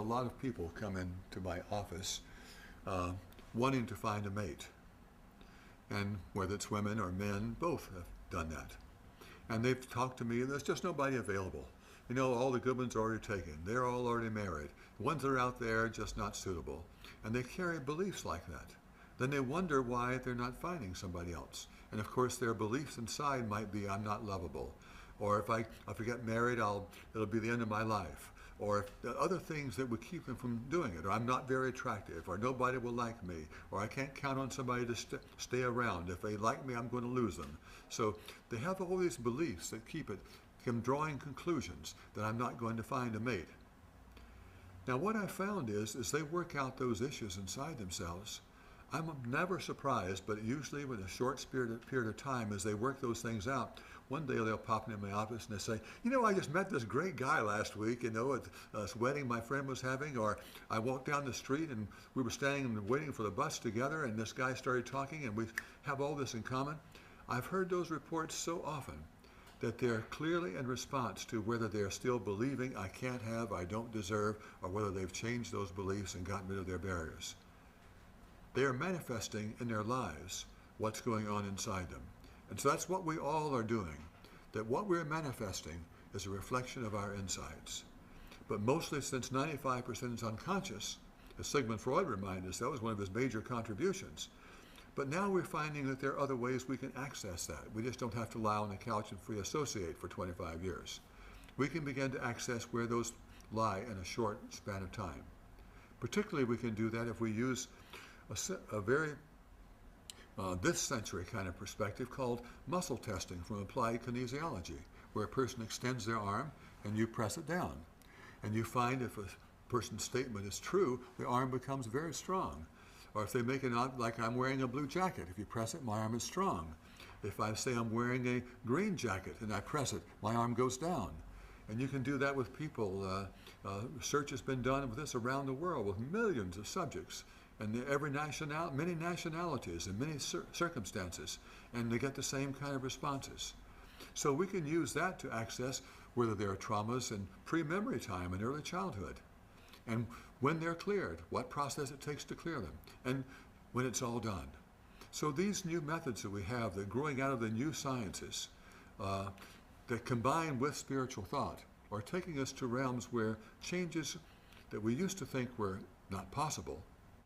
lot of people come into my office wanting to find a mate. And whether it's women or men, both have done that. And they've talked to me, and there's just nobody available. You know, all the good ones are already taken. They're all already married. The ones that are out there are just not suitable. And they carry beliefs like that. Then they wonder why they're not finding somebody else. And of course, their beliefs inside might be, I'm not lovable. Or if I get married, it'll be the end of my life. Or other things that would keep them from doing it. Or I'm not very attractive. Or nobody will like me. Or I can't count on somebody to stay around. If they like me, I'm going to lose them. So they have all these beliefs that keep them drawing conclusions that I'm not going to find a mate. Now what I found is they work out those issues inside themselves. I'm never surprised, but usually with a short period of time as they work those things out, one day they'll pop into my office and they say, you know, I just met this great guy last week, you know, at this wedding my friend was having, or I walked down the street and we were standing and waiting for the bus together and this guy started talking and we have all this in common. I've heard those reports so often that they're clearly in response to whether they're still believing I can't have, I don't deserve, or whether they've changed those beliefs and gotten rid of their barriers. They are manifesting in their lives what's going on inside them. And so that's what we all are doing, that what we're manifesting is a reflection of our insides. But mostly since 95% is unconscious, as Sigmund Freud reminded us, that was one of his major contributions. But now we're finding that there are other ways we can access that. We just don't have to lie on the couch and free associate for 25 years. We can begin to access where those lie in a short span of time. Particularly we can do that if we use a very this century kind of perspective called muscle testing from applied kinesiology, where a person extends their arm and you press it down. And you find if a person's statement is true, the arm becomes very strong. Or if they make it out like I'm wearing a blue jacket, if you press it, my arm is strong. If I say I'm wearing a green jacket and I press it, my arm goes down. And you can do that with people. Research has been done with this around the world with millions of subjects. And many nationalities and many circumstances, and they get the same kind of responses. So we can use that to access whether there are traumas in pre-memory time in early childhood, and when they're cleared, what process it takes to clear them, and when it's all done. So these new methods that we have, they're growing out of the new sciences that combine with spiritual thought, are taking us to realms where changes that we used to think were not possible